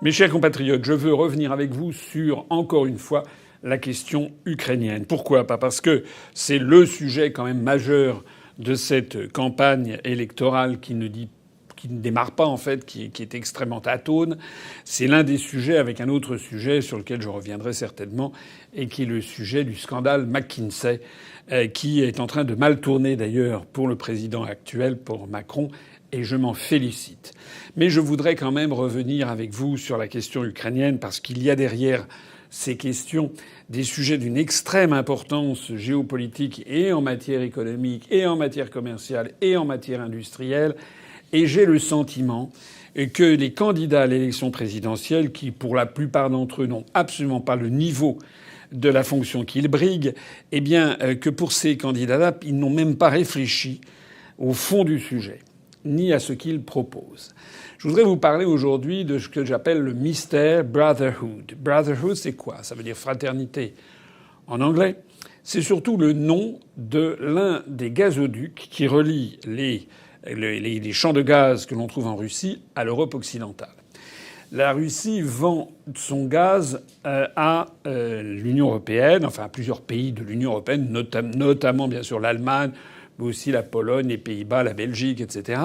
Mes chers compatriotes, je veux revenir avec vous sur, encore une fois, la question ukrainienne. Pourquoi ? Pas parce que c'est le sujet quand même majeur de cette campagne électorale qui ne démarre pas en fait, qui est extrêmement atone. C'est l'un des sujets avec un autre sujet sur lequel je reviendrai certainement et qui est le sujet du scandale McKinsey, qui est en train de mal tourner d'ailleurs pour le président actuel, pour Macron, et je m'en félicite. Mais je voudrais quand même revenir avec vous sur la question ukrainienne parce qu'il y a derrière ces questions des sujets d'une extrême importance géopolitique et en matière économique et en matière commerciale et en matière industrielle. Et j'ai le sentiment que les candidats à l'élection présidentielle, qui pour la plupart d'entre eux n'ont absolument pas le niveau de la fonction qu'ils briguent, eh bien que pour ces candidats-là, ils n'ont même pas réfléchi au fond du sujet, ni à ce qu'ils proposent. Je voudrais vous parler aujourd'hui de ce que j'appelle le mystère Brotherhood. Brotherhood, c'est quoi ? Ça veut dire fraternité en anglais. C'est surtout le nom de l'un des gazoducs qui relie les champs de gaz que l'on trouve en Russie à l'Europe occidentale. La Russie vend son gaz à l'Union européenne, enfin à plusieurs pays de l'Union européenne, notamment bien sûr l'Allemagne, mais aussi la Pologne, les Pays-Bas, la Belgique, etc.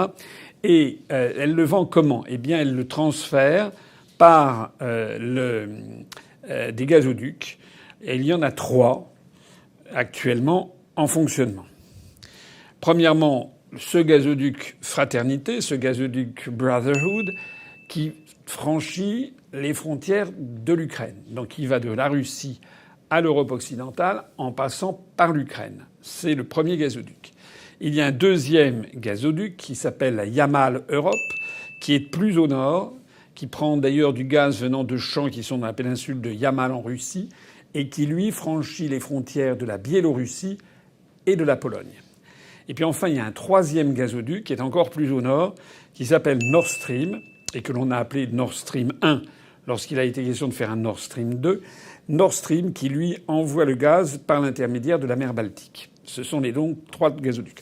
Et elle le vend comment ? Eh bien, elle le transfère par des gazoducs. Et il y en a 3 actuellement en fonctionnement. Premièrement, ce gazoduc Fraternité, ce gazoduc Brotherhood, qui franchit les frontières de l'Ukraine. Donc il va de la Russie à l'Europe occidentale en passant par l'Ukraine. C'est le premier gazoduc. Il y a un deuxième gazoduc qui s'appelle la Yamal Europe, qui est plus au nord, qui prend d'ailleurs du gaz venant de champs qui sont dans la péninsule de Yamal en Russie, et qui, lui, franchit les frontières de la Biélorussie et de la Pologne. Et puis enfin, il y a un troisième gazoduc qui est encore plus au nord, qui s'appelle Nord Stream, et que l'on a appelé Nord Stream 1 lorsqu'il a été question de faire un Nord Stream 2. Nord Stream qui, lui, envoie le gaz par l'intermédiaire de la mer Baltique. Ce sont les donc 3 gazoducs.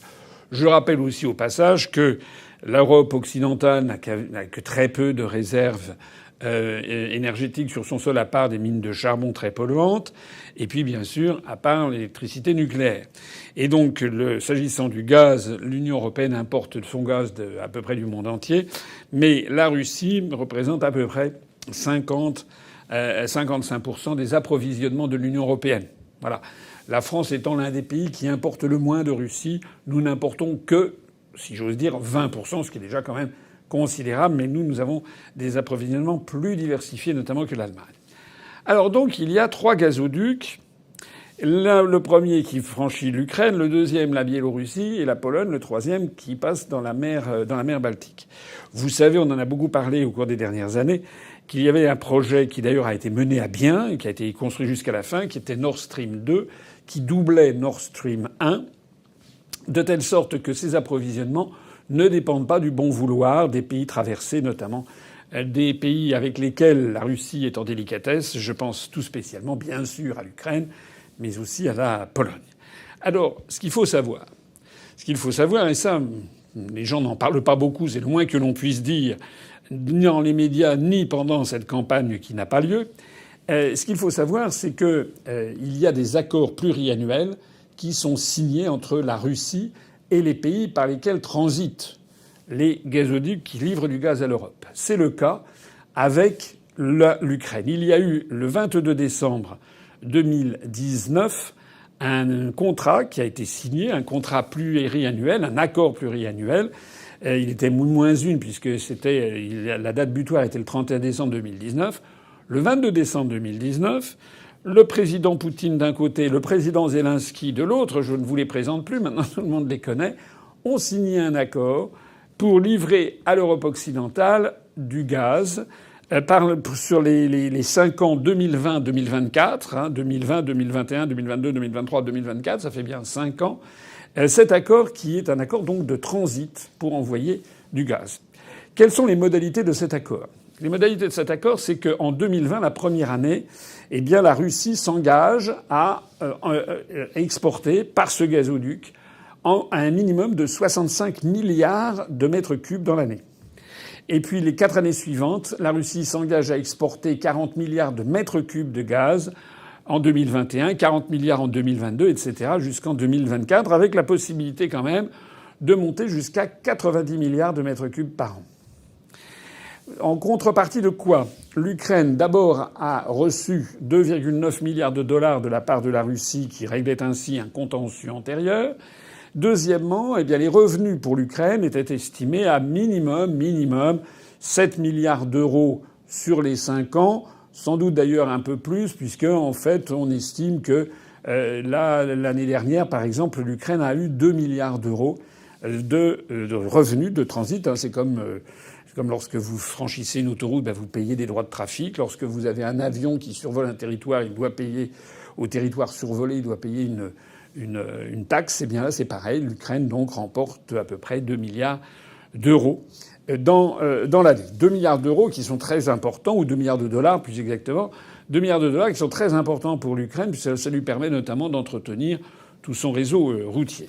Je rappelle aussi au passage que l'Europe occidentale n'a que très peu de réserves énergétiques sur son sol, à part des mines de charbon très polluantes, et puis bien sûr à part l'électricité nucléaire. Et donc, s'agissant du gaz, l'Union européenne importe son gaz à peu près du monde entier, mais la Russie représente à peu près 55% des approvisionnements de l'Union européenne. Voilà. La France étant l'un des pays qui importe le moins de Russie, nous n'importons que, si j'ose dire, 20%, ce qui est déjà quand même considérable, mais nous avons des approvisionnements plus diversifiés, notamment que l'Allemagne. Alors donc, il y a 3 gazoducs. Le premier qui franchit l'Ukraine, le deuxième la Biélorussie et la Pologne, le troisième qui passe dans la mer Baltique. Vous savez, on en a beaucoup parlé au cours des dernières années, qu'il y avait un projet qui d'ailleurs a été mené à bien, qui a été construit jusqu'à la fin, qui était Nord Stream 2, qui doublait Nord Stream 1, de telle sorte que ces approvisionnements ne dépendent pas du bon vouloir des pays traversés, notamment des pays avec lesquels la Russie est en délicatesse. Je pense tout spécialement, bien sûr, à l'Ukraine, mais aussi à la Pologne. Alors, ce qu'il faut savoir, et ça, les gens n'en parlent pas beaucoup, c'est le moins que l'on puisse dire, ni dans les médias, ni pendant cette campagne qui n'a pas lieu. Ce qu'il faut savoir, c'est que il y a des accords pluriannuels qui sont signés entre la Russie et les pays par lesquels transitent les gazoducs qui livrent du gaz à l'Europe. C'est le cas avec l'Ukraine. Il y a eu le 22 décembre 2019 un contrat qui a été signé, un contrat pluriannuel, un accord pluriannuel. Il était moins une puisque la date butoir était le 31 décembre 2019. Le 22 décembre 2019, le président Poutine d'un côté, le président Zelensky de l'autre, je ne vous les présente plus, maintenant tout le monde les connaît, ont signé un accord pour livrer à l'Europe occidentale du gaz sur les 5 ans 2020-2024, 2020, 2021, 2022, 2023, 2024, ça fait bien 5 ans. Cet accord qui est un accord donc de transit pour envoyer du gaz. Quelles sont les modalités de cet accord ? Les modalités de cet accord, c'est qu'en 2020, la première année, eh bien, la Russie s'engage à exporter par ce gazoduc à un minimum de 65 milliards de mètres cubes dans l'année. Et puis les 4 années suivantes, la Russie s'engage à exporter 40 milliards de mètres cubes de gaz en 2021, 40 milliards en 2022, etc., jusqu'en 2024, avec la possibilité quand même de monter jusqu'à 90 milliards de mètres cubes par an. En contrepartie de quoi? L'Ukraine, d'abord, a reçu 2,9 milliards de dollars de la part de la Russie, qui réglait ainsi un contentieux antérieur. Deuxièmement, eh bien, les revenus pour l'Ukraine étaient estimés à minimum 7 milliards d'euros sur les 5 ans, sans doute d'ailleurs un peu plus, puisque en fait, on estime que l'année dernière, par exemple, l'Ukraine a eu 2 milliards d'euros de revenus de transit. C'est comme lorsque vous franchissez une autoroute, vous payez des droits de trafic. Lorsque vous avez un avion qui survole un territoire, il doit payer au territoire survolé, il doit payer une taxe. Eh bien là, c'est pareil. L'Ukraine donc remporte à peu près 2 milliards d'euros dans l'année. 2 milliards d'euros qui sont très importants, ou 2 milliards de dollars plus exactement. 2 milliards de dollars qui sont très importants pour l'Ukraine, puisque ça lui permet notamment d'entretenir tout son réseau routier.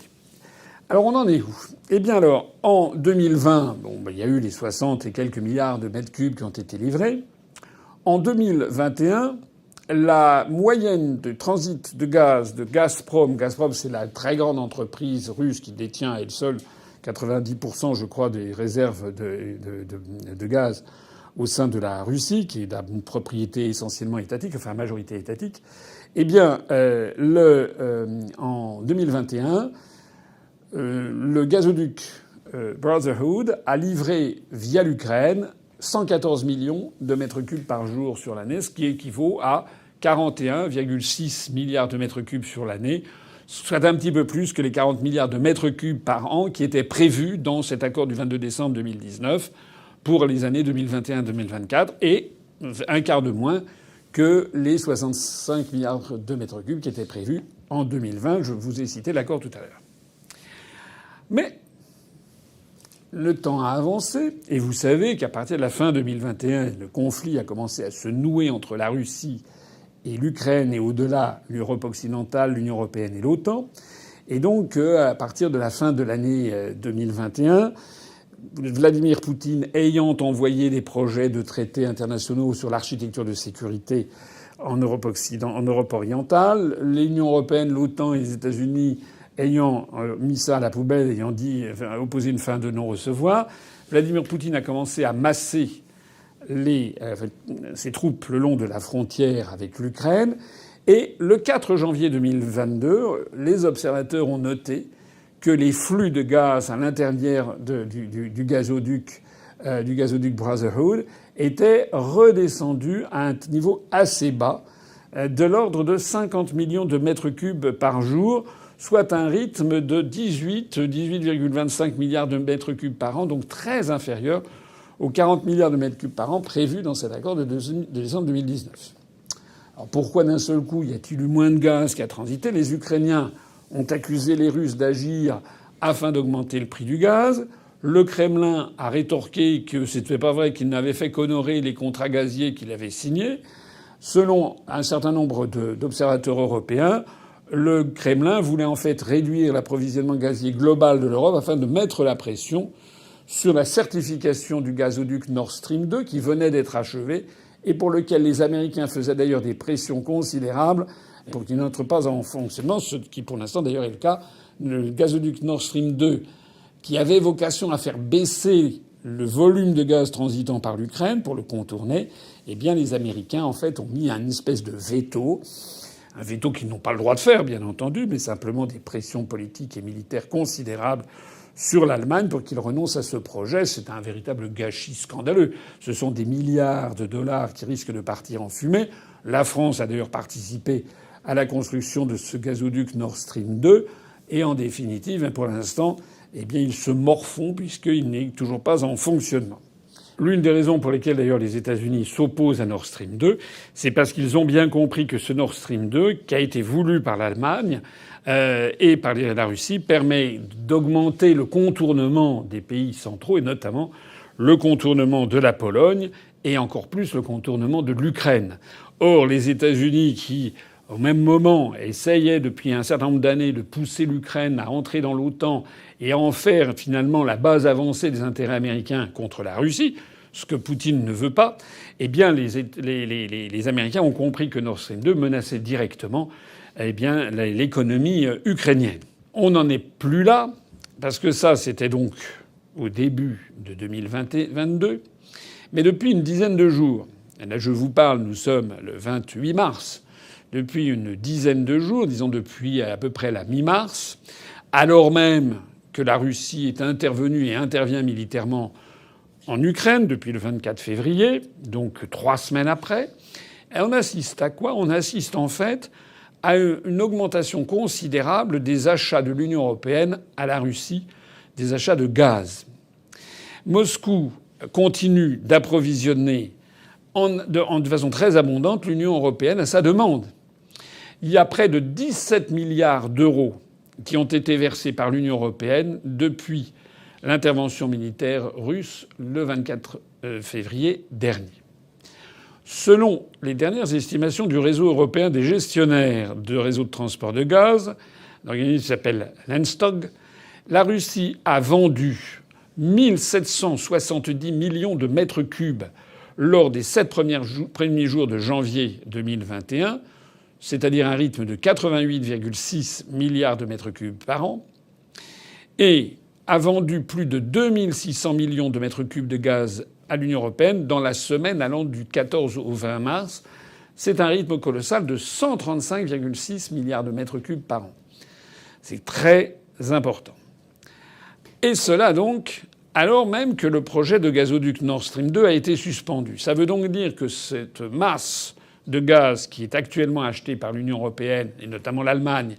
Alors on en est où? Eh bien alors, en 2020, il y a eu les 60 et quelques milliards de mètres cubes qui ont été livrés. En 2021, la moyenne de transit de gaz de Gazprom, c'est la très grande entreprise russe qui détient à elle seule 90%, je crois, des réserves de gaz au sein de la Russie, qui est une propriété essentiellement étatique, enfin majorité étatique. Eh bien, en 2021, le gazoduc Brotherhood a livré via l'Ukraine 114 millions de mètres cubes par jour sur l'année, ce qui équivaut à 41,6 milliards de mètres cubes sur l'année, soit un petit peu plus que les 40 milliards de mètres cubes par an qui étaient prévus dans cet accord du 22 décembre 2019 pour les années 2021-2024, et un quart de moins que les 65 milliards de mètres cubes qui étaient prévus en 2020. Je vous ai cité l'accord tout à l'heure. Mais le temps a avancé, et vous savez qu'à partir de la fin 2021, le conflit a commencé à se nouer entre la Russie et l'Ukraine, et au-delà, l'Europe occidentale, l'Union européenne et l'OTAN. Et donc, à partir de la fin de l'année 2021, Vladimir Poutine ayant envoyé des projets de traités internationaux sur l'architecture de sécurité en Europe orientale, l'Union européenne, l'OTAN et les États-Unis ayant mis ça à la poubelle, ayant opposé une fin de non-recevoir, Vladimir Poutine a commencé à masser ses troupes le long de la frontière avec l'Ukraine. Et le 4 janvier 2022, les observateurs ont noté que les flux de gaz à l'intérieur du gazoduc Brotherhood étaient redescendus à un niveau assez bas, de l'ordre de 50 millions de mètres cubes par jour, soit un rythme de 18,25 milliards de mètres cubes par an, donc très inférieur aux 40 milliards de mètres cubes par an prévus dans cet accord de décembre 2019. Alors pourquoi d'un seul coup y a-t-il eu moins de gaz qui a transité? Les Ukrainiens ont accusé les Russes d'agir afin d'augmenter le prix du gaz. Le Kremlin a rétorqué que c'était pas vrai, qu'il n'avait fait qu'honorer les contrats gaziers qu'il avait signés. Selon un certain nombre d'observateurs européens, le Kremlin voulait en fait réduire l'approvisionnement gazier global de l'Europe afin de mettre la pression sur la certification du gazoduc Nord Stream 2 qui venait d'être achevé et pour lequel les Américains faisaient d'ailleurs des pressions considérables pour qu'il n'entre pas en fonctionnement, ce qui pour l'instant d'ailleurs est le cas. Le gazoduc Nord Stream 2, qui avait vocation à faire baisser le volume de gaz transitant par l'Ukraine pour le contourner, eh bien les Américains en fait ont mis une espèce de veto. Un veto qu'ils n'ont pas le droit de faire, bien entendu, mais simplement des pressions politiques et militaires considérables sur l'Allemagne pour qu'il renonce à ce projet. C'est un véritable gâchis scandaleux. Ce sont des milliards de dollars qui risquent de partir en fumée. La France a d'ailleurs participé à la construction de ce gazoduc Nord Stream 2. Et en définitive, pour l'instant, eh bien, ils se morfondent puisqu'il n'est toujours pas en fonctionnement. L'une des raisons pour lesquelles d'ailleurs les États-Unis s'opposent à Nord Stream 2, c'est parce qu'ils ont bien compris que ce Nord Stream 2, qui a été voulu par l'Allemagne et par la Russie, permet d'augmenter le contournement des pays centraux et notamment le contournement de la Pologne et encore plus le contournement de l'Ukraine. Or, les États-Unis qui au même moment, essayait depuis un certain nombre d'années de pousser l'Ukraine à entrer dans l'OTAN et à en faire finalement la base avancée des intérêts américains contre la Russie, ce que Poutine ne veut pas, eh bien les Américains ont compris que Nord Stream 2 menaçait directement l'économie ukrainienne. On n'en est plus là, parce que ça, c'était donc au début de 2022. Mais depuis une dizaine de jours, et là je vous parle, nous sommes le 28 mars, depuis une dizaine de jours, disons depuis à peu près la mi-mars, alors même que la Russie est intervenue et intervient militairement en Ukraine depuis le 24 février, donc 3 semaines après, et on assiste à quoi? On assiste en fait à une augmentation considérable des achats de l'Union européenne à la Russie, des achats de gaz. Moscou continue d'approvisionner de façon très abondante l'Union européenne à sa demande. Il y a près de 17 milliards d'euros qui ont été versés par l'Union européenne depuis l'intervention militaire russe le 24 février dernier. Selon les dernières estimations du réseau européen des gestionnaires de réseaux de transport de gaz, l'organisme s'appelle Lenstog, la Russie a vendu 1770 millions de mètres cubes lors des 7 premiers jours de janvier 2021, c'est-à-dire un rythme de 88,6 milliards de mètres cubes par an, et a vendu plus de 2600 millions de mètres cubes de gaz à l'Union européenne dans la semaine allant du 14 au 20 mars. C'est un rythme colossal de 135,6 milliards de mètres cubes par an. C'est très important. Et cela donc alors même que le projet de gazoduc Nord Stream 2 a été suspendu. Ça veut donc dire que cette masse de gaz qui est actuellement achetée par l'Union européenne et notamment l'Allemagne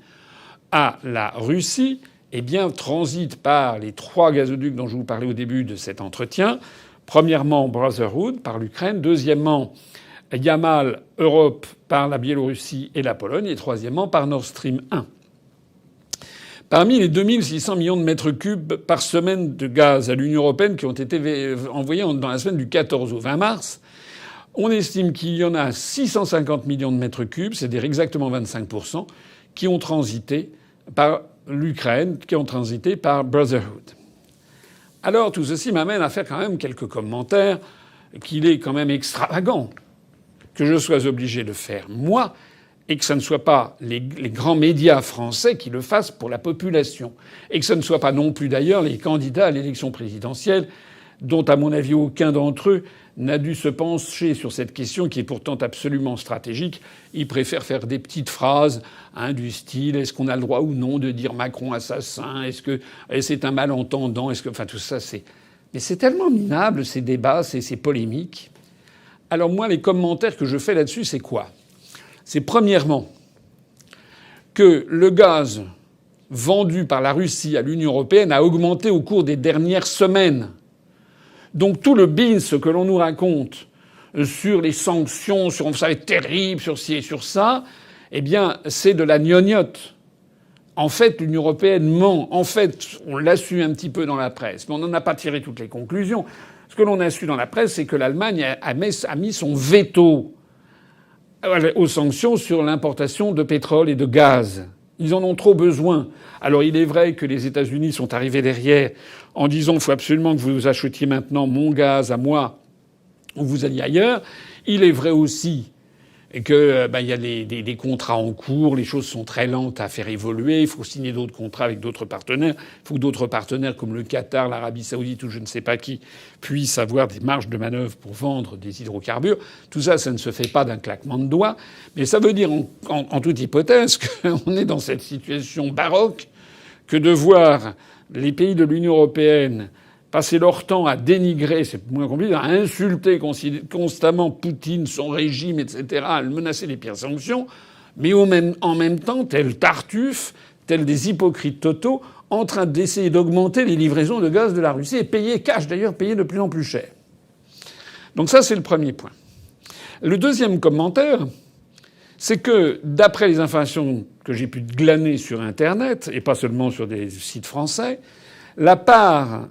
à la Russie, eh bien, transite par les 3 gazoducs dont je vous parlais au début de cet entretien. Premièrement, Brotherhood par l'Ukraine. Deuxièmement, Yamal Europe par la Biélorussie et la Pologne. Et troisièmement, par Nord Stream 1. Parmi les 2600 millions de mètres cubes par semaine de gaz à l'Union européenne qui ont été envoyés dans la semaine du 14 au 20 mars, on estime qu'il y en a 650 millions de mètres cubes, c'est-à-dire exactement 25%, qui ont transité par l'Ukraine, qui ont transité par Brotherhood. Alors tout ceci m'amène à faire quand même quelques commentaires qu'il est quand même extravagant que je sois obligé de faire moi et que ce ne soit pas les grands médias français qui le fassent pour la population et que ce ne soit pas non plus d'ailleurs les candidats à l'élection présidentielle dont à mon avis aucun d'entre eux n'a dû se pencher sur cette question qui est pourtant absolument stratégique. Ils préfèrent faire des petites phrases du style « est-ce qu'on a le droit ou non de dire Macron assassin ? Est-ce que c'est un malentendant ? Est-ce que… » Enfin tout ça c'est… Mais c'est tellement minable ces débats, ces polémiques. Alors moi les commentaires que je fais là-dessus c'est quoi ? C'est premièrement que le gaz vendu par la Russie à l'Union européenne a augmenté au cours des dernières semaines. Donc tout le bins que l'on nous raconte sur les sanctions, sur ça va être terrible, sur ci et sur ça, eh bien c'est de la gnognotte. En fait, l'Union européenne ment. En fait, on l'a su un petit peu dans la presse, mais on n'en a pas tiré toutes les conclusions. Ce que l'on a su dans la presse, c'est que l'Allemagne a mis son veto aux sanctions sur l'importation de pétrole et de gaz. Ils en ont trop besoin. Alors il est vrai que les États-Unis sont arrivés derrière en disant il faut absolument que vous achetiez maintenant mon gaz à moi ou vous alliez ailleurs. Il est vrai aussi que il y a des contrats en cours, les choses sont très lentes à faire évoluer, il faut signer d'autres contrats avec d'autres partenaires, il faut que d'autres partenaires comme le Qatar, l'Arabie Saoudite ou je ne sais pas qui puissent avoir des marges de manœuvre pour vendre des hydrocarbures. Tout ça, ça ne se fait pas d'un claquement de doigts, mais ça veut dire en toute hypothèse qu'on est dans cette situation baroque que de voir les pays de l'Union européenne passer leur temps à dénigrer, c'est moins compliqué, à insulter constamment Poutine, son régime, etc., à menacer les pires sanctions, mais en même temps, tel Tartuffe, tel des hypocrites totaux, en train d'essayer d'augmenter les livraisons de gaz de la Russie et payer cash, d'ailleurs, payer de plus en plus cher. Donc ça, c'est le premier point. Le deuxième commentaire, c'est que, d'après les informations que j'ai pu glaner sur Internet, et pas seulement sur des sites français, la part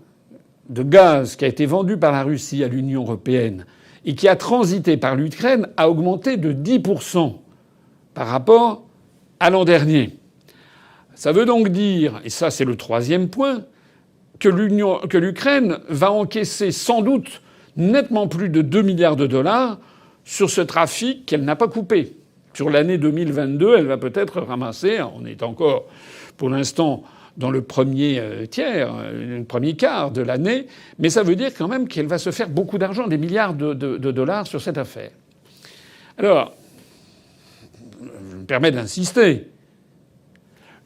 de gaz qui a été vendu par la Russie à l'Union européenne et qui a transité par l'Ukraine a augmenté de 10% par rapport à l'an dernier. Ça veut donc dire, et ça c'est le troisième point, que l'Ukraine va encaisser sans doute nettement plus de 2 milliards de dollars sur ce trafic qu'elle n'a pas coupé. Sur l'année 2022, elle va peut-être ramasser, on est encore pour l'instant dans le premier tiers, le premier quart de l'année, mais ça veut dire quand même qu'elle va se faire beaucoup d'argent, des milliards de dollars sur cette affaire. Alors, je me permets d'insister.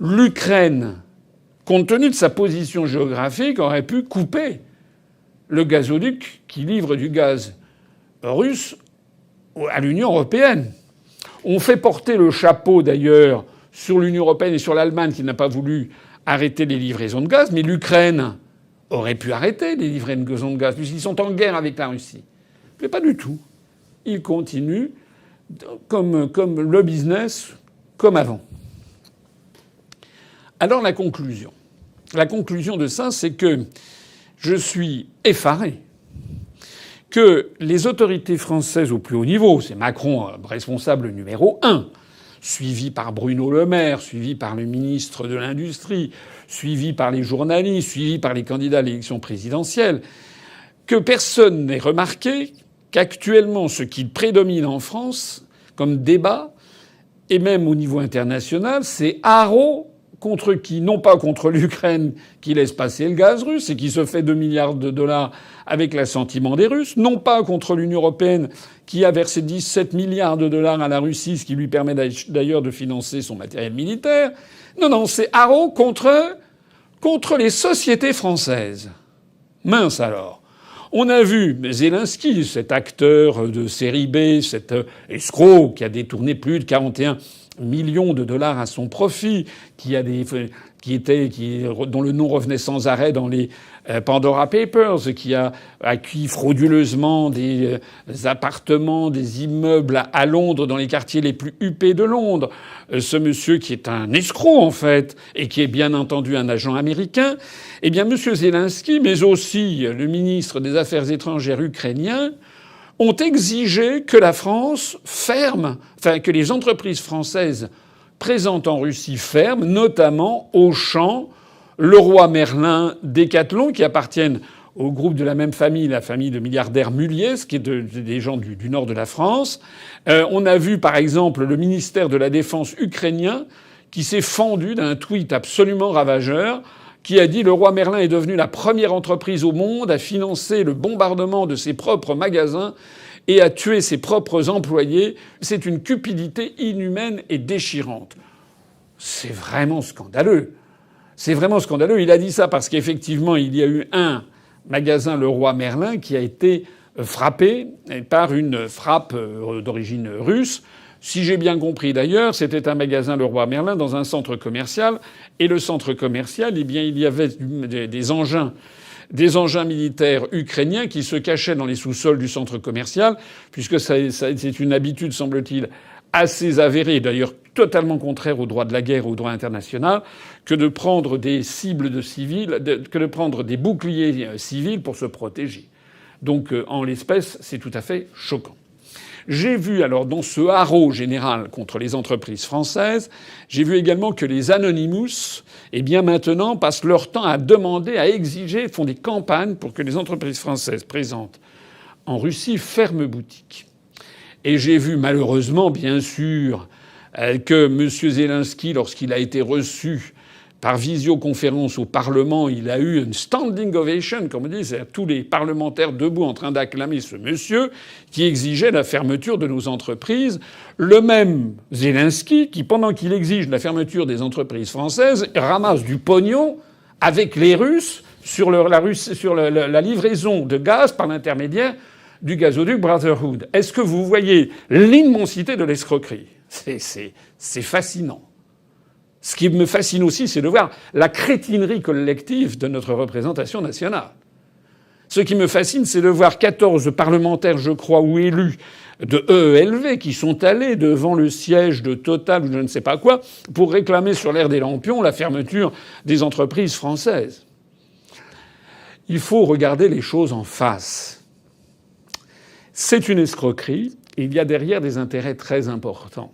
L'Ukraine, compte tenu de sa position géographique, aurait pu couper le gazoduc qui livre du gaz russe à l'Union européenne. On fait porter le chapeau d'ailleurs sur l'Union européenne et sur l'Allemagne qui n'a pas voulu arrêter les livraisons de gaz, mais l'Ukraine aurait pu arrêter les livraisons de gaz puisqu'ils sont en guerre avec la Russie. Mais pas du tout. Ils continuent comme le business comme avant. Alors la conclusion. La conclusion de ça, c'est que je suis effaré que les autorités françaises au plus haut niveau, c'est Macron responsable numéro 1, suivi par Bruno Le Maire, suivi par le ministre de l'Industrie, suivi par les journalistes, suivi par les candidats à l'élection présidentielle, que personne n'ait remarqué qu'actuellement ce qui prédomine en France comme débat, et même au niveau international, c'est haro contre qui? Non pas contre l'Ukraine qui laisse passer le gaz russe et qui se fait 2 milliards de dollars avec l'assentiment des Russes. Non pas contre l'Union européenne qui a versé 17 milliards de dollars à la Russie, ce qui lui permet d'ailleurs de financer son matériel militaire. Non, c'est haro contre les sociétés françaises. Mince alors. On a vu Zelensky, cet acteur de série B, cet escroc qui a détourné plus de 41 millions de dollars à son profit, dont le nom revenait sans arrêt dans les Pandora Papers, qui a acquis frauduleusement des appartements, des immeubles à Londres, dans les quartiers les plus huppés de Londres. Ce monsieur qui est un escroc, en fait, et qui est bien entendu un agent américain. Eh bien, monsieur Zelensky, mais aussi le ministre des Affaires étrangères ukrainien, ont exigé que la France ferme, que les entreprises françaises présentes en Russie ferment, notamment Auchan, Leroy Merlin, Decathlon, qui appartiennent au groupe de la même famille, la famille de milliardaires Mulliez, qui est des gens du nord de la France. On a vu, par exemple, le ministère de la Défense ukrainien qui s'est fendu d'un tweet absolument ravageur qui a dit « Leroy Merlin est devenu la première entreprise au monde à financer le bombardement de ses propres magasins et à tuer ses propres employés. C'est une cupidité inhumaine et déchirante. » C'est vraiment scandaleux. C'est vraiment scandaleux. Il a dit ça parce qu'effectivement, il y a eu un magasin Leroy Merlin qui a été frappé par une frappe d'origine russe. Si j'ai bien compris d'ailleurs, c'était un magasin Leroy Merlin dans un centre commercial. Et le centre commercial, eh bien, il y avait des engins militaires ukrainiens qui se cachaient dans les sous-sols du centre commercial, puisque c'est une habitude, semble-t-il, assez avérée, d'ailleurs totalement contraire au droit de la guerre, au droit international, que de prendre des cibles de civils, que de prendre des boucliers civils pour se protéger. Donc, en l'espèce, c'est tout à fait choquant. J'ai vu alors dans ce haro général contre les entreprises françaises, j'ai vu également que les Anonymous, eh bien maintenant, passent leur temps à demander, à exiger, font des campagnes pour que les entreprises françaises présentes en Russie ferment boutique. Et j'ai vu malheureusement, bien sûr, que M. Zelensky, lorsqu'il a été reçu par visioconférence au Parlement, il a eu une standing ovation, comme on dit, c'est tous les parlementaires debout en train d'acclamer ce monsieur qui exigeait la fermeture de nos entreprises. Le même Zelensky qui, pendant qu'il exige la fermeture des entreprises françaises, ramasse du pognon avec les Russes sur la livraison de gaz par l'intermédiaire du gazoduc Brotherhood. Est-ce que vous voyez l'immensité de l'escroquerie ? C'est fascinant. Ce qui me fascine aussi, c'est de voir la crétinerie collective de notre représentation nationale. Ce qui me fascine, c'est de voir 14 parlementaires, je crois, ou élus de EELV qui sont allés devant le siège de Total ou je ne sais pas quoi pour réclamer sur l'air des lampions la fermeture des entreprises françaises. Il faut regarder les choses en face. C'est une escroquerie et il y a derrière des intérêts très importants.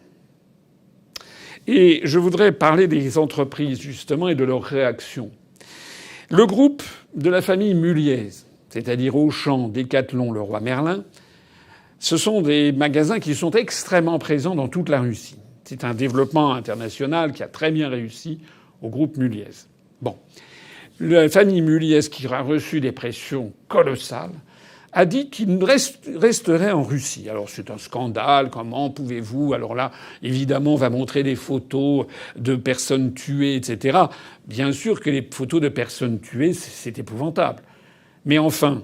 Et je voudrais parler des entreprises, justement, et de leurs réactions. Le groupe de la famille Mulliez, c'est-à-dire Auchan, Decathlon, Leroy Merlin, ce sont des magasins qui sont extrêmement présents dans toute la Russie. C'est un développement international qui a très bien réussi au groupe Mulliez. Bon. La famille Mulliez, qui a reçu des pressions colossales, a dit qu'il resterait en Russie. Alors c'est un scandale, comment pouvez-vous? Alors là, évidemment, on va montrer des photos de personnes tuées, etc. Bien sûr que les photos de personnes tuées, c'est épouvantable. Mais enfin,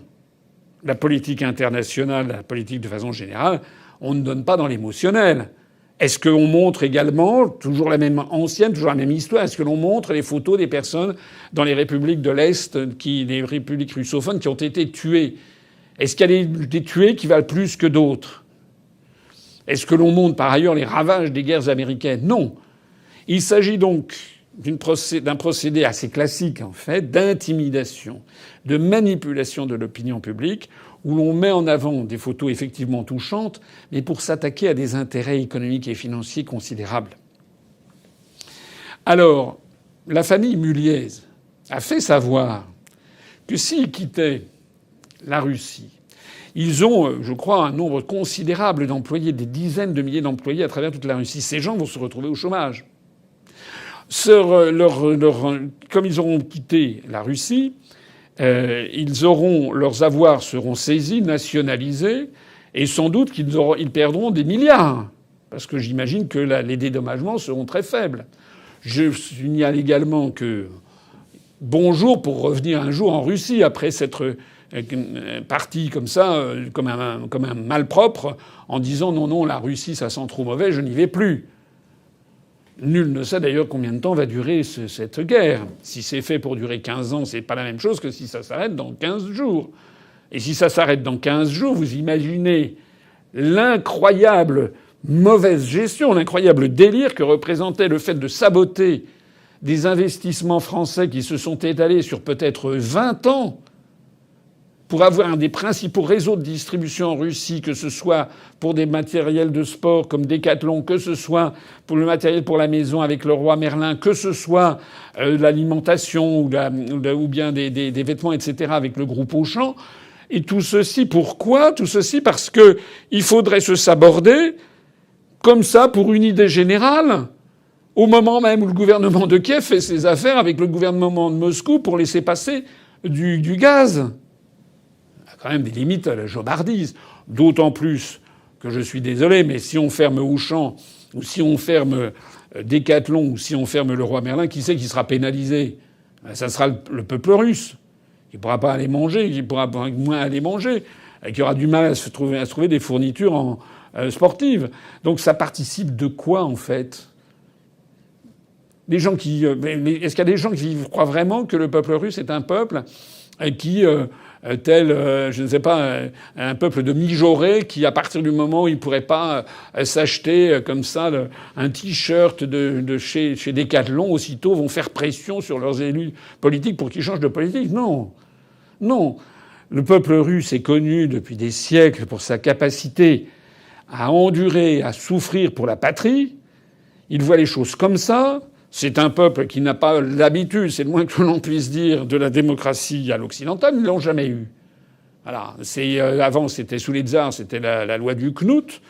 la politique internationale, la politique de façon générale, on ne donne pas dans l'émotionnel. Est-ce qu'on montre également, toujours la même ancienne, toujours la même histoire, est-ce que l'on montre les photos des personnes dans les républiques de l'Est, les républiques russophones qui ont été tuées? Est-ce qu'il y a des tués qui valent plus que d'autres? Est-ce que l'on montre par ailleurs les ravages des guerres américaines? Non. Il s'agit donc d'un procédé assez classique, en fait, d'intimidation, de manipulation de l'opinion publique, où l'on met en avant des photos effectivement touchantes, mais pour s'attaquer à des intérêts économiques et financiers considérables. Alors, la famille Mulliez a fait savoir que s'ils quittaient la Russie, ils ont, je crois, un nombre considérable d'employés, des dizaines de milliers d'employés à travers toute la Russie. Ces gens vont se retrouver au chômage. Comme ils auront quitté la Russie, leurs avoirs seront saisis, nationalisés, et sans doute qu'ils perdront des milliards. Parce que j'imagine que les dédommagements seront très faibles. Je signale également que bonjour pour revenir un jour en Russie après s'être parti comme ça, comme un malpropre, en disant non, la Russie ça sent trop mauvais, je n'y vais plus. Nul ne sait d'ailleurs combien de temps va durer cette guerre. Si c'est fait pour durer 15 ans, c'est pas la même chose que si ça s'arrête dans 15 jours. Et si ça s'arrête dans 15 jours, vous imaginez l'incroyable mauvaise gestion, l'incroyable délire que représentait le fait de saboter des investissements français qui se sont étalés sur peut-être 20 ans pour avoir un des principaux réseaux de distribution en Russie, que ce soit pour des matériels de sport comme Decathlon, que ce soit pour le matériel pour la maison avec Leroy Merlin, que ce soit l'alimentation ou bien des vêtements, etc., avec le groupe Auchan. Et tout ceci, pourquoi? Tout ceci parce que il faudrait se saborder comme ça pour une idée générale, au moment même où le gouvernement de Kiev fait ses affaires avec le gouvernement de Moscou pour laisser passer du gaz. Quand même des limites à la jobardise. D'autant plus que je suis désolé, mais si on ferme Auchan, ou si on ferme Decathlon, ou si on ferme Leroy Merlin, qui c'est qui sera pénalisé? Ça sera le peuple russe, qui pourra pas aller manger, qui pourra moins aller manger, et qui aura du mal à se trouver des fournitures sportives. Donc ça participe de quoi, en fait? Est-ce qu'il y a des gens qui croient vraiment que le peuple russe est un peuple qui je ne sais pas, un peuple de mijaurés qui, à partir du moment où ils pourraient pas s'acheter comme ça un t-shirt de chez Decathlon, aussitôt vont faire pression sur leurs élus politiques pour qu'ils changent de politique? Non. Non. Le peuple russe est connu depuis des siècles pour sa capacité à endurer, à souffrir pour la patrie. Il voit les choses comme ça. C'est un peuple qui n'a pas l'habitude, c'est le moins que l'on puisse dire, de la démocratie à l'occidentale. Ils ne l'ont jamais eu. Voilà. Avant, c'était sous les tsars, c'était la loi du Knut.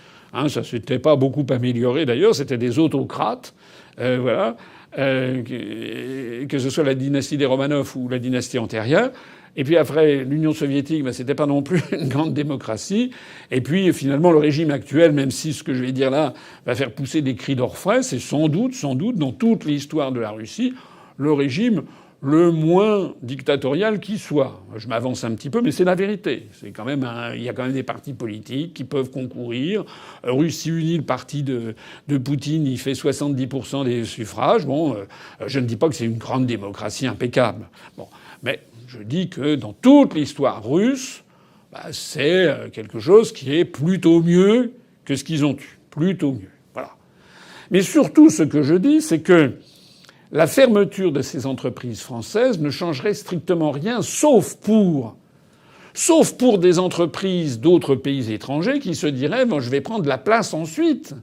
Ça s'était pas beaucoup amélioré d'ailleurs. C'était des autocrates. Voilà. Que ce soit la dynastie des Romanov ou la dynastie antérieure. Et puis après, l'Union soviétique, c'était pas non plus une grande démocratie. Et puis finalement, le régime actuel, même si ce que je vais dire là va faire pousser des cris d'orfraie, c'est sans doute, dans toute l'histoire de la Russie, le régime le moins dictatorial qui soit. Je m'avance un petit peu, mais c'est la vérité. C'est quand même il y a quand même des partis politiques qui peuvent concourir. Russie Unie, le parti de Poutine, il fait 70% des suffrages. Bon, je ne dis pas que c'est une grande démocratie impeccable. Bon, mais je dis que dans toute l'histoire russe, c'est quelque chose qui est plutôt mieux que ce qu'ils ont eu. Plutôt mieux. Voilà. Mais surtout, ce que je dis, c'est que la fermeture de ces entreprises françaises ne changerait strictement rien, sauf pour des entreprises d'autres pays étrangers qui se diraient je vais prendre la place ensuite.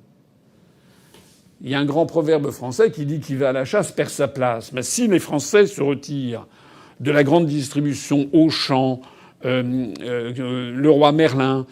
Il y a un grand proverbe français qui dit qui va à la chasse perd sa place. Mais si les Français se retirent de la grande distribution Auchan, Leroy Merlin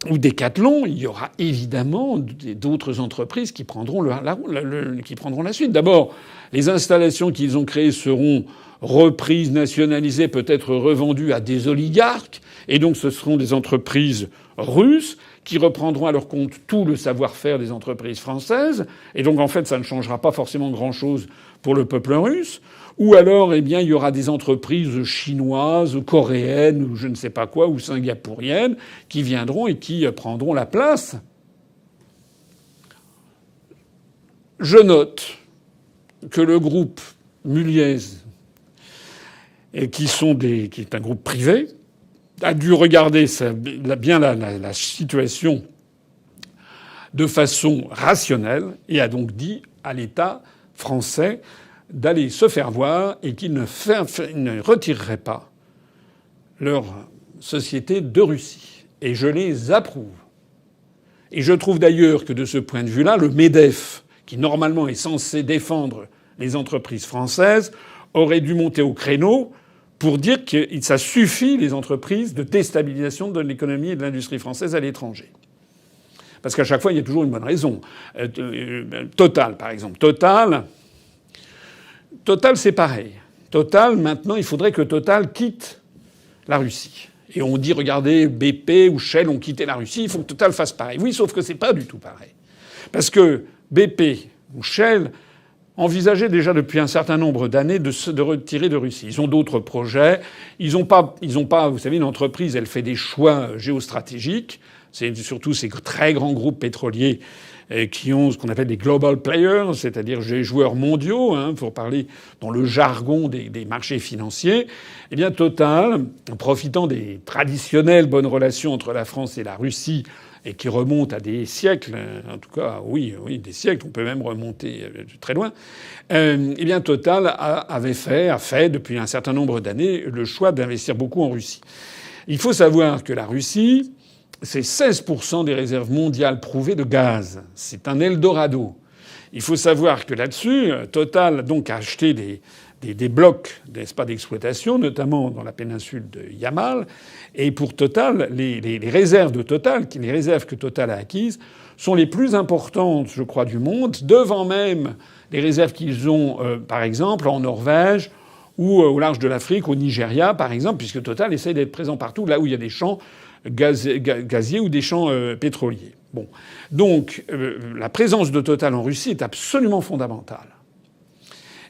ou Decathlon, il y aura évidemment d'autres entreprises qui prendront la suite. D'abord, les installations qu'ils ont créées seront reprises, nationalisées, peut-être revendues à des oligarques. Et donc ce seront des entreprises russes qui reprendront à leur compte tout le savoir-faire des entreprises françaises. Et donc en fait, ça ne changera pas forcément grand-chose pour le peuple russe. Ou alors, eh bien, il y aura des entreprises chinoises, coréennes, ou je ne sais pas quoi, ou singapouriennes, qui viendront et qui prendront la place. Je note que le groupe Muliez, qui est un groupe privé, a dû regarder bien la situation de façon rationnelle et a donc dit à l'État français d'aller se faire voir et qu'ils ne retireraient pas leur société de Russie. Et je les approuve. Et je trouve d'ailleurs que de ce point de vue-là, le MEDEF, qui normalement est censé défendre les entreprises françaises, aurait dû monter au créneau pour dire que ça suffit, les entreprises, de déstabilisation de l'économie et de l'industrie française à l'étranger. Parce qu'à chaque fois, il y a toujours une bonne raison. Total, par exemple. Total, c'est pareil. Total, maintenant, il faudrait que Total quitte la Russie. Et on dit, regardez, BP ou Shell ont quitté la Russie, il faut que Total fasse pareil. Oui, sauf que c'est pas du tout pareil. Parce que BP ou Shell envisageaient déjà depuis un certain nombre d'années de retirer de Russie. Ils ont d'autres projets. Ils ont pas, vous savez, une entreprise, elle fait des choix géostratégiques. C'est surtout ces très grands groupes pétroliers qui ont ce qu'on appelle des global players, c'est-à-dire des joueurs mondiaux, pour parler dans le jargon des marchés financiers. Eh bien, Total, en profitant des traditionnelles bonnes relations entre la France et la Russie, et qui remontent à des siècles, en tout cas, oui, des siècles, on peut même remonter très loin, eh bien, Total a fait, depuis un certain nombre d'années, le choix d'investir beaucoup en Russie. Il faut savoir que la Russie, c'est 16% des réserves mondiales prouvées de gaz. C'est un Eldorado. Il faut savoir que là-dessus, Total donc a acheté des blocs, n'est-ce pas, d'exploitation, notamment dans la péninsule de Yamal. Et pour Total, les réserves de Total, les réserves que Total a acquises, sont les plus importantes, je crois, du monde, devant même les réserves qu'ils ont, par exemple, en Norvège ou au large de l'Afrique, au Nigeria, par exemple, puisque Total essaie d'être présent partout, là où il y a des champs gaziers ou des champs pétroliers. Bon. Donc, la présence de Total en Russie est absolument fondamentale.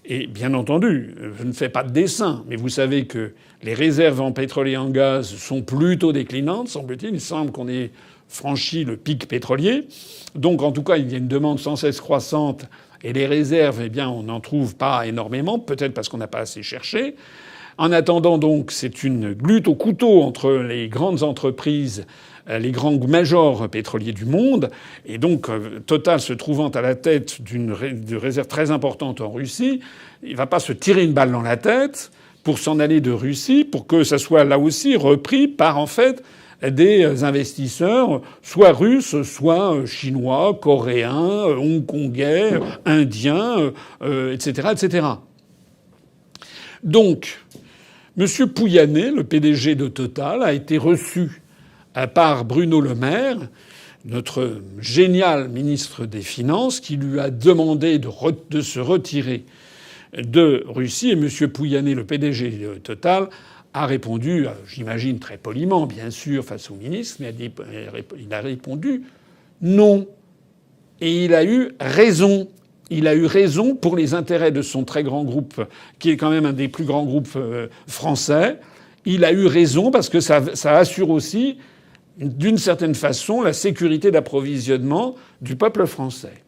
Et bien entendu, je ne fais pas de dessin, mais vous savez que les réserves en pétrole et en gaz sont plutôt déclinantes, semble-t-il. Il semble qu'on ait franchi le pic pétrolier. Donc, en tout cas, il y a une demande sans cesse croissante. Et les réserves, eh bien, on n'en trouve pas énormément, peut-être parce qu'on n'a pas assez cherché. En attendant, donc, c'est une lutte au couteau entre les grandes entreprises, les grands majors pétroliers du monde. Et donc, Total se trouvant à la tête d'une réserve très importante en Russie, il va pas se tirer une balle dans la tête pour s'en aller de Russie, pour que ça soit là aussi repris par, en fait, des investisseurs, soit russes, soit chinois, coréens, hongkongais, indiens, etc., etc. Donc, M. Pouyanné, le PDG de Total, a été reçu par Bruno Le Maire, notre génial ministre des Finances, qui lui a demandé de se retirer de Russie. Et M. Pouyanné, le PDG de Total, a répondu, j'imagine très poliment, bien sûr, face au ministre, mais il a répondu non. Et il a eu raison. Il a eu raison pour les intérêts de son très grand groupe, qui est quand même un des plus grands groupes français. Il a eu raison parce que ça assure aussi, d'une certaine façon, la sécurité d'approvisionnement du peuple français.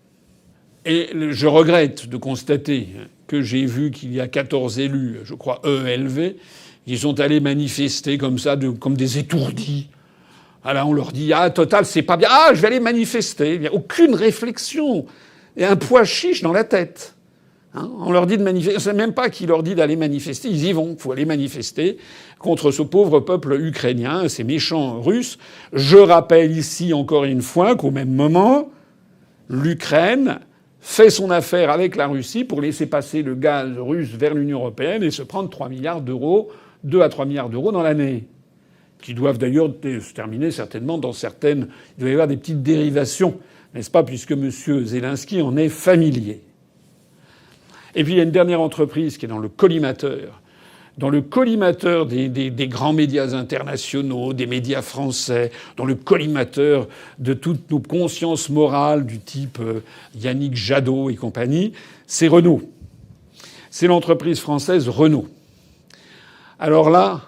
Et je regrette de constater que j'ai vu qu'il y a 14 élus, je crois EELV, qui sont allés manifester comme ça, comme des étourdis. Alors on leur dit « Ah, Total, c'est pas bien. Ah, je vais aller manifester. » Il n'y a aucune réflexion. Et un pois chiche dans la tête. On leur dit de manifester. C'est même pas qui leur dit d'aller manifester. Ils y vont. Il faut aller manifester contre ce pauvre peuple ukrainien, ces méchants Russes. Je rappelle ici encore une fois qu'au même moment, l'Ukraine fait son affaire avec la Russie pour laisser passer le gaz russe vers l'Union européenne et se prendre 3 milliards d'euros, 2 à 3 milliards d'euros dans l'année, qui doivent d'ailleurs se terminer certainement dans certaines... Il doit y avoir des petites dérivations, n'est-ce pas, puisque M. Zelensky en est familier. Et puis il y a une dernière entreprise qui est dans le collimateur. Dans le collimateur des grands médias internationaux, des médias français, dans le collimateur de toutes nos consciences morales du type Yannick Jadot et compagnie, c'est Renault. C'est l'entreprise française Renault. Alors là,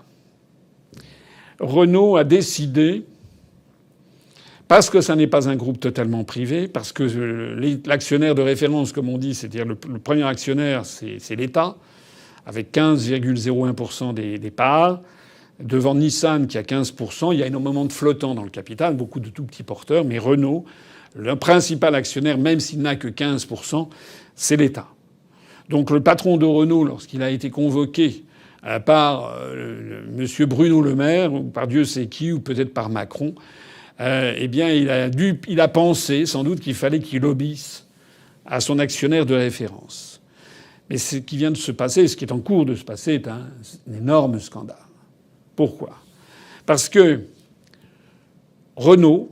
Renault a décidé, parce que ça n'est pas un groupe totalement privé, parce que l'actionnaire de référence, comme on dit, c'est-à-dire le premier actionnaire, c'est l'État, avec 15,01% des parts, devant Nissan qui a 15%. Il y a énormément de flottants dans le capital, beaucoup de tout petits porteurs, mais Renault, le principal actionnaire, même s'il n'a que 15%, c'est l'État. Donc le patron de Renault, lorsqu'il a été convoqué par M. Bruno Le Maire, ou par Dieu sait qui, ou peut-être par Macron, eh bien il a pensé sans doute qu'il fallait qu'il obéisse à son actionnaire de référence. Mais ce qui vient de se passer, ce qui est en cours de se passer, est un énorme scandale. Pourquoi ? Parce que Renault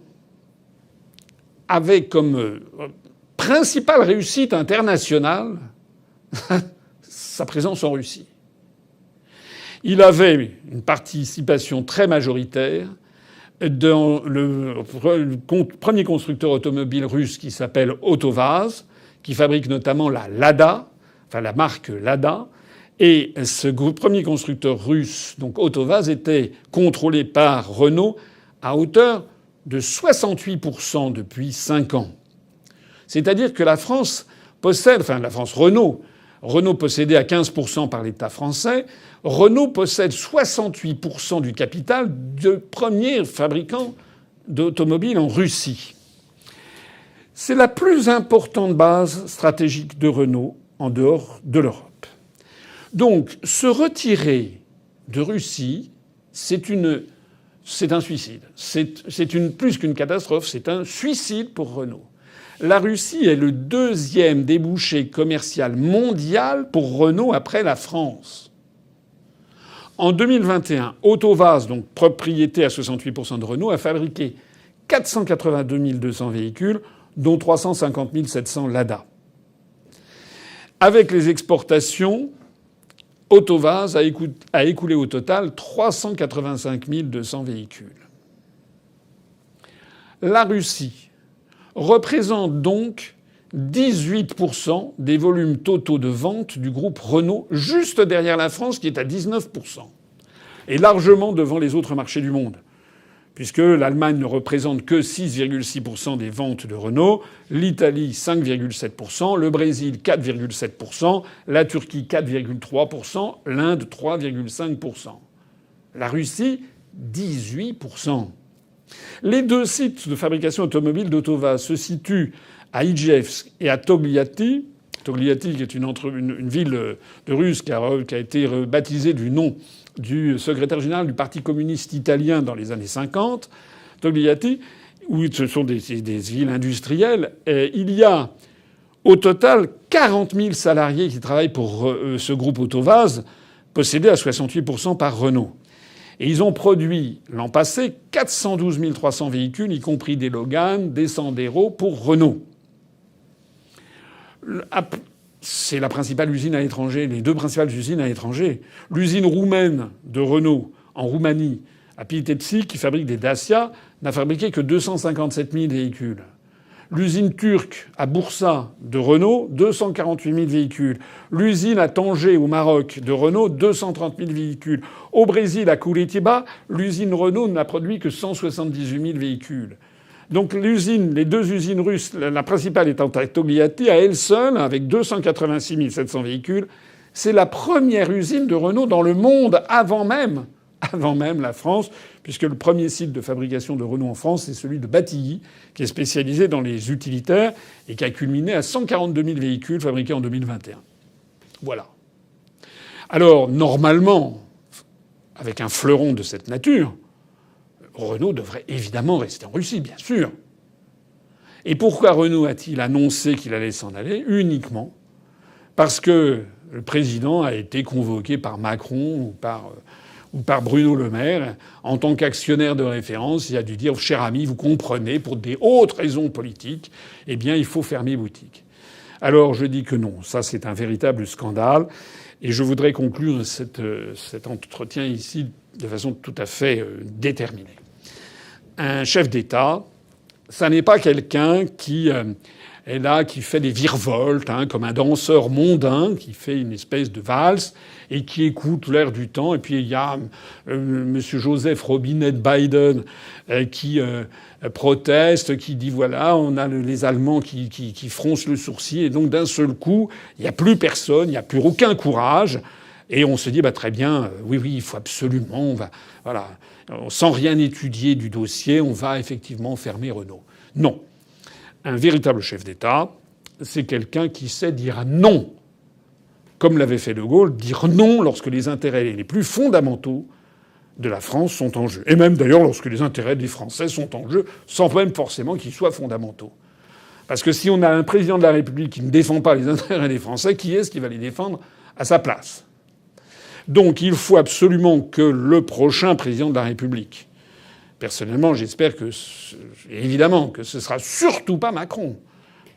avait comme principale réussite internationale sa présence en Russie. Il avait une participation très majoritaire dans le premier constructeur automobile russe qui s'appelle Autovaz, qui fabrique notamment la Lada, enfin la marque Lada. Et ce premier constructeur russe, donc Autovaz, était contrôlé par Renault à hauteur de 68% depuis 5 ans. C'est-à-dire que la France possède, enfin la France, Renault possédait à 15% par l'État français, Renault possède 68% du capital de premier fabricant d'automobiles en Russie. C'est la plus importante base stratégique de Renault en dehors de l'Europe. Donc, se retirer de Russie, c'est un suicide. C'est plus qu'une catastrophe, c'est un suicide pour Renault. La Russie est le deuxième débouché commercial mondial pour Renault après la France. En 2021, Autovaz, donc propriété à 68% de Renault, a fabriqué 482 200 véhicules, dont 350 700 Lada. Avec les exportations, Autovaz a écoulé au total 385 200 véhicules. La Russie représente donc 18% des volumes totaux de vente du groupe Renault, juste derrière la France qui est à 19%. Et largement devant les autres marchés du monde. Puisque l'Allemagne ne représente que 6,6% des ventes de Renault, l'Italie 5,7%, le Brésil 4,7%, la Turquie 4,3%, l'Inde 3,5%. La Russie 18%. Les deux sites de fabrication automobile d'Autovaz se situent à Ijevsk et à Togliatti. Togliatti, qui est une ville de Russe qui a été baptisée du nom du secrétaire général du Parti communiste italien dans les années 50, Togliatti, où ce sont des villes industrielles. Il y a au total 40 000 salariés qui travaillent pour ce groupe Autovaz, possédé à 68% par Renault. Et ils ont produit l'an passé 412 300 véhicules, y compris des Logan, des Sandero pour Renault. C'est la principale usine à l'étranger, les deux principales usines à l'étranger. L'usine roumaine de Renault en Roumanie, à Pitezzi, qui fabrique des Dacia, n'a fabriqué que 257 000 véhicules. L'usine turque à Bursa de Renault, 248 000 véhicules. L'usine à Tanger au Maroc de Renault, 230 000 véhicules. Au Brésil, à Curitiba, l'usine Renault n'a produit que 178 000 véhicules. Donc les deux usines russes, la principale étant à Togliatti, à elle seule, avec 286 700 véhicules, c'est la première usine de Renault dans le monde avant même la France, puisque le premier site de fabrication de Renault en France, c'est celui de Batilly, qui est spécialisé dans les utilitaires et qui a culminé à 142 000 véhicules fabriqués en 2021. Voilà. Alors, normalement, avec un fleuron de cette nature, Renault devrait évidemment rester en Russie, bien sûr. Et pourquoi Renault a-t-il annoncé qu'il allait s'en aller? Uniquement parce que le président a été convoqué par Macron ou par Bruno Le Maire en tant qu'actionnaire de référence. Il a dû dire: cher ami, vous comprenez, pour des hautes raisons politiques, eh bien, il faut fermer boutique. Alors, je dis que non. Ça, c'est un véritable scandale. Et je voudrais conclure cet entretien ici de façon tout à fait déterminée. Un chef d'État, ça n'est pas quelqu'un qui est là, qui fait des virevoltes, comme un danseur mondain qui fait une espèce de valse et qui écoute l'air du temps. Et puis il y a Monsieur Joseph Robinette Biden qui proteste, qui dit voilà, on a les Allemands qui froncent le sourcil, et donc d'un seul coup, il n'y a plus personne, il n'y a plus aucun courage, et on se dit très bien, oui, il faut absolument, voilà, sans rien étudier du dossier, on va effectivement fermer Renault. Non. Un véritable chef d'État, c'est quelqu'un qui sait dire non. Comme l'avait fait De Gaulle, dire non lorsque les intérêts les plus fondamentaux de la France sont en jeu. Et même d'ailleurs lorsque les intérêts des Français sont en jeu, sans même forcément qu'ils soient fondamentaux. Parce que si on a un président de la République qui ne défend pas les intérêts des Français, qui est-ce qui va les défendre à sa place? Donc il faut absolument que le prochain président de la République, personnellement, j'espère évidemment, que ce sera surtout pas Macron.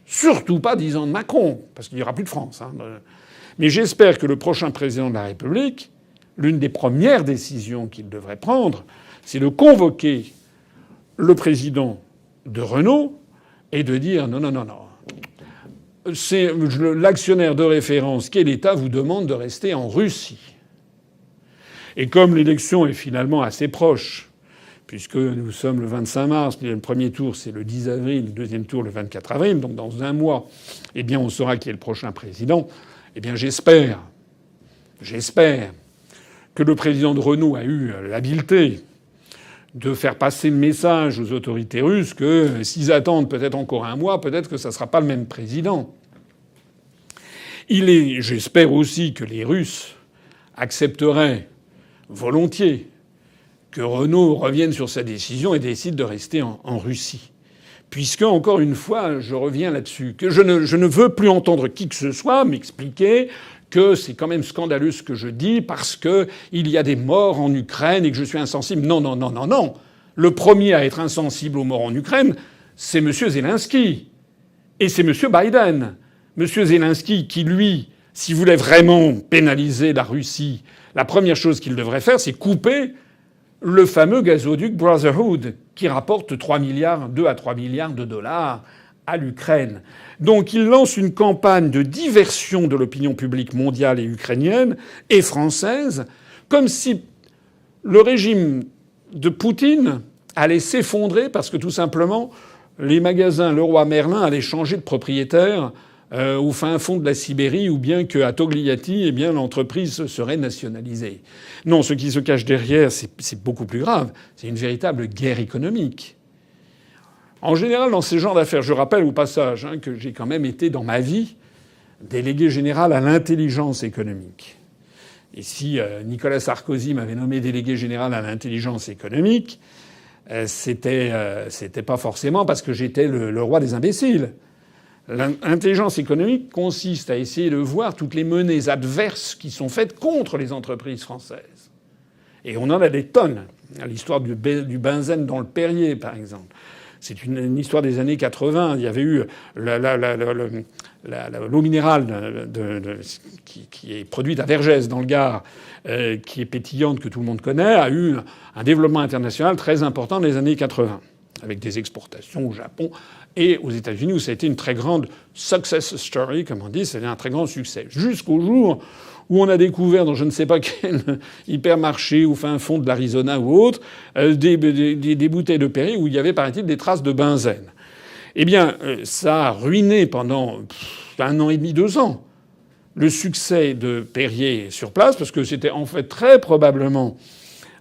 Surtout pas 10 ans de Macron, parce qu'il n'y aura plus de France. Mais j'espère que le prochain président de la République, l'une des premières décisions qu'il devrait prendre, c'est de convoquer le président de Renault et de dire non. C'est l'actionnaire de référence qui est l'État vous demande de rester en Russie. Et comme l'élection est finalement assez proche, puisque nous sommes le 25 mars, puis le premier tour c'est le 10 avril, le deuxième tour le 24 avril, donc dans un mois, eh bien on saura qui est le prochain président. Eh bien j'espère que le président de Renault a eu l'habileté de faire passer le message aux autorités russes que s'ils attendent peut-être encore un mois, peut-être que ça ne sera pas le même président. J'espère aussi que les Russes accepteraient volontiers que Renault revienne sur sa décision et décide de rester en Russie. Puisque, encore une fois, je reviens là-dessus, que je ne veux plus entendre qui que ce soit m'expliquer que c'est quand même scandaleux ce que je dis parce que il y a des morts en Ukraine et que je suis insensible. Non. Le premier à être insensible aux morts en Ukraine, c'est M. Zelensky. Et c'est M. Biden. M. Zelensky qui, lui, s'il voulait vraiment pénaliser la Russie, la première chose qu'il devrait faire, c'est couper le fameux gazoduc Brotherhood qui rapporte 2 à 3 milliards de dollars à l'Ukraine. Donc il lance une campagne de diversion de l'opinion publique mondiale et ukrainienne et française, comme si le régime de Poutine allait s'effondrer parce que tout simplement les magasins Leroy Merlin allaient changer de propriétaire au fin fond de la Sibérie, ou bien qu'à Togliatti, eh bien l'entreprise serait nationalisée. Non, ce qui se cache derrière, c'est beaucoup plus grave. C'est une véritable guerre économique. En général, dans ces genres d'affaires, je rappelle au passage que j'ai quand même été dans ma vie délégué général à l'intelligence économique. Et si Nicolas Sarkozy m'avait nommé délégué général à l'intelligence économique, c'était pas forcément parce que j'étais le roi des imbéciles. L'intelligence économique consiste à essayer de voir toutes les menées adverses qui sont faites contre les entreprises françaises. Et on en a des tonnes. L'histoire du benzène dans le Perrier, par exemple. C'est une histoire des années 80. Il y avait eu l'eau minérale qui est produite à Vergès, dans le Gard, qui est pétillante, que tout le monde connaît, a eu un développement international très important dans les années 80, avec des exportations au Japon et aux États-Unis, où ça a été une très grande success story, comme on dit, c'était un très grand succès. Jusqu'au jour où on a découvert dans je ne sais pas quel hypermarché au fin fond de l'Arizona ou autre, des bouteilles de Perrier où il y avait, paraît-il, des traces de benzène. Eh bien, ça a ruiné pendant 1 an et demi, 2 ans le succès de Perrier sur place, parce que c'était en fait très probablement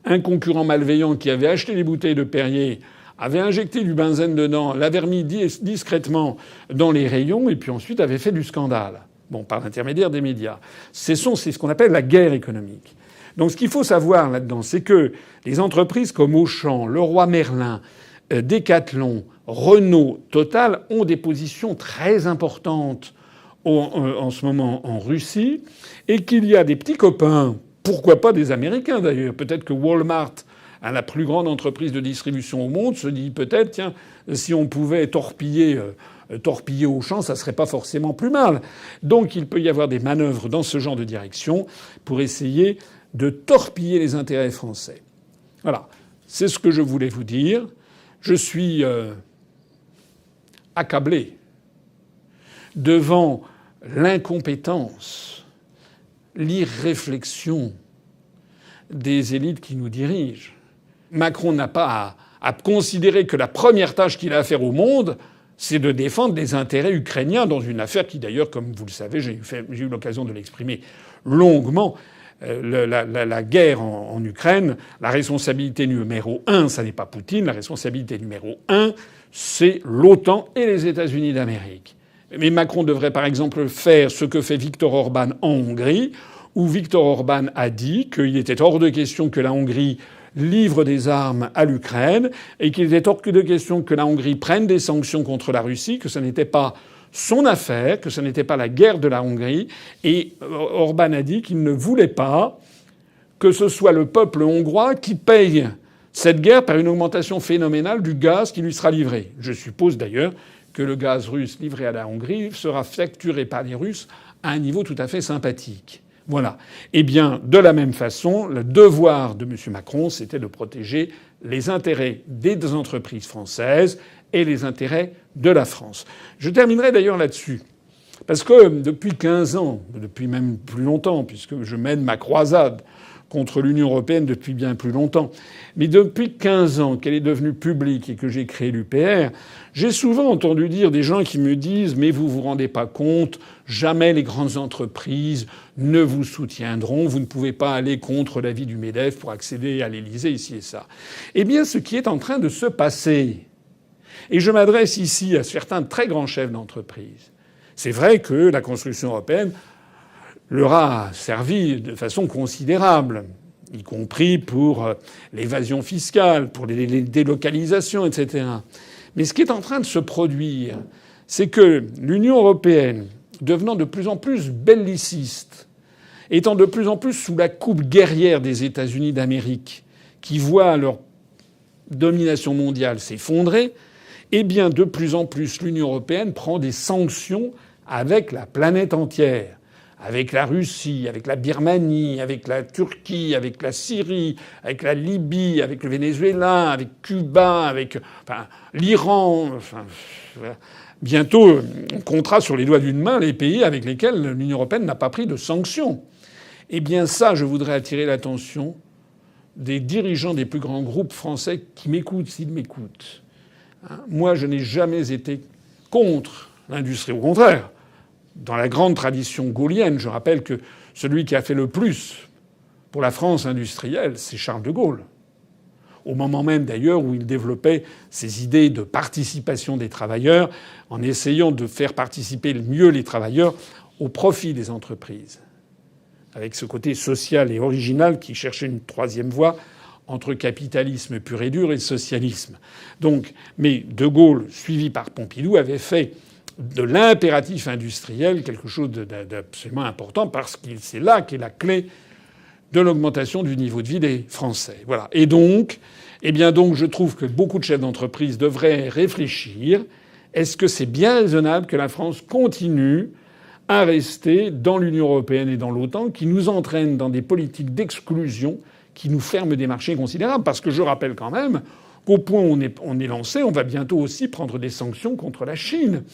un concurrent malveillant qui avait acheté les bouteilles de Perrier, avait injecté du benzène dedans, l'avait remis discrètement dans les rayons et puis ensuite avait fait du scandale. Bon, par l'intermédiaire des médias. C'est ce qu'on appelle la guerre économique. Donc ce qu'il faut savoir là-dedans, c'est que les entreprises comme Auchan, Leroy Merlin, Decathlon, Renault, Total ont des positions très importantes en ce moment en Russie, et qu'il y a des petits copains, pourquoi pas des Américains d'ailleurs, peut-être que Walmart, la plus grande entreprise de distribution au monde, se dit peut-être, tiens, si on pouvait torpiller Auchan, ça serait pas forcément plus mal. Donc il peut y avoir des manœuvres dans ce genre de direction pour essayer de torpiller les intérêts français. Voilà. C'est ce que je voulais vous dire. Je suis accablé devant l'incompétence, l'irréflexion des élites qui nous dirigent. Macron n'a pas à considérer que la première tâche qu'il a à faire au monde, c'est de défendre les intérêts ukrainiens dans une affaire qui, d'ailleurs, comme vous le savez, j'ai eu l'occasion de l'exprimer longuement, la guerre en Ukraine, la responsabilité numéro 1, ça n'est pas Poutine, la responsabilité numéro 1, c'est l'OTAN et les États-Unis d'Amérique. Mais Macron devrait par exemple faire ce que fait Viktor Orban en Hongrie, où Viktor Orban a dit qu'il était hors de question que la Hongrie livre des armes à l'Ukraine et qu'il était hors de question que la Hongrie prenne des sanctions contre la Russie, que ce n'était pas son affaire, que ce n'était pas la guerre de la Hongrie. Et Orban a dit qu'il ne voulait pas que ce soit le peuple hongrois qui paye cette guerre par une augmentation phénoménale du gaz qui lui sera livré. Je suppose d'ailleurs que le gaz russe livré à la Hongrie sera facturé par les Russes à un niveau tout à fait sympathique. Voilà. Eh bien, de la même façon, le devoir de M. Macron, c'était de protéger les intérêts des entreprises françaises et les intérêts de la France. Je terminerai d'ailleurs là-dessus. Parce que depuis 15 ans, depuis même plus longtemps, puisque je mène ma croisade contre l'Union européenne depuis bien plus longtemps, mais depuis 15 ans qu'elle est devenue publique et que j'ai créé l'UPR, j'ai souvent entendu dire des gens qui me disent « Mais vous vous rendez pas compte, jamais les grandes entreprises ne vous soutiendront, vous ne pouvez pas aller contre l'avis du MEDEF pour accéder à l'Élysée, ici et ça. » Eh bien, ce qui est en train de se passer, et je m'adresse ici à certains très grands chefs d'entreprise, c'est vrai que la construction européenne leur a servi de façon considérable, y compris pour l'évasion fiscale, pour les délocalisations, etc. Mais ce qui est en train de se produire, c'est que l'Union européenne, devenant de plus en plus belliciste, étant de plus en plus sous la coupe guerrière des États-Unis d'Amérique, qui voient leur domination mondiale s'effondrer, eh bien, de plus en plus, l'Union européenne prend des sanctions avec la planète entière. Avec la Russie, avec la Birmanie, avec la Turquie, avec la Syrie, avec la Libye, avec le Venezuela, avec Cuba, avec l'Iran. Bientôt, on comptera sur les doigts d'une main les pays avec lesquels l'Union européenne n'a pas pris de sanctions. Eh bien ça, je voudrais attirer l'attention des dirigeants des plus grands groupes français qui m'écoutent, s'ils m'écoutent. Moi, je n'ai jamais été contre l'industrie. Au contraire. Dans la grande tradition gaullienne, je rappelle que celui qui a fait le plus pour la France industrielle, c'est Charles de Gaulle. Au moment même d'ailleurs où il développait ses idées de participation des travailleurs, en essayant de faire participer mieux les travailleurs au profit des entreprises. Avec ce côté social et original qui cherchait une troisième voie entre capitalisme pur et dur et socialisme. Donc, mais de Gaulle, suivi par Pompidou, avait fait de l'impératif industriel quelque chose d'absolument important parce que c'est là qu'est la clé de l'augmentation du niveau de vie des Français. Voilà. Et donc, je trouve que beaucoup de chefs d'entreprise devraient réfléchir. Est-ce que c'est bien raisonnable que la France continue à rester dans l'Union européenne et dans l'OTAN, qui nous entraînent dans des politiques d'exclusion, qui nous ferment des marchés considérables? Parce que je rappelle quand même qu'au point où on est lancé, on va bientôt aussi prendre des sanctions contre la Chine.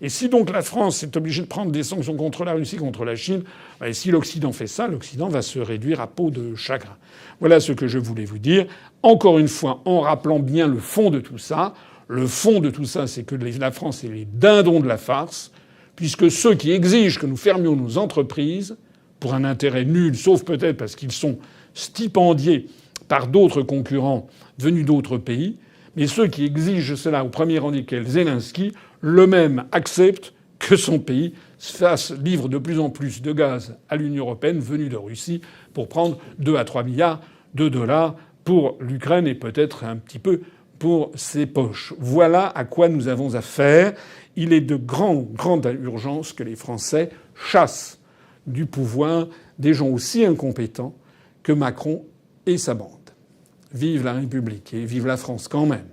Et si donc la France est obligée de prendre des sanctions contre la Russie, contre la Chine, et si l'Occident fait ça, l'Occident va se réduire à peau de chagrin. Voilà ce que je voulais vous dire. Encore une fois, en rappelant bien le fond de tout ça. Le fond de tout ça, c'est que la France est les dindons de la farce, puisque ceux qui exigent que nous fermions nos entreprises, pour un intérêt nul, sauf peut-être parce qu'ils sont stipendiés par d'autres concurrents venus d'autres pays, mais ceux qui exigent cela, au premier rang desquels Zelensky, le même accepte que son pays livre de plus en plus de gaz à l'Union européenne venu de Russie pour prendre 2 à 3 milliards de dollars pour l'Ukraine et peut-être un petit peu pour ses poches. Voilà à quoi nous avons affaire. Il est de grande urgence que les Français chassent du pouvoir des gens aussi incompétents que Macron et sa bande. Vive la République et vive la France quand même.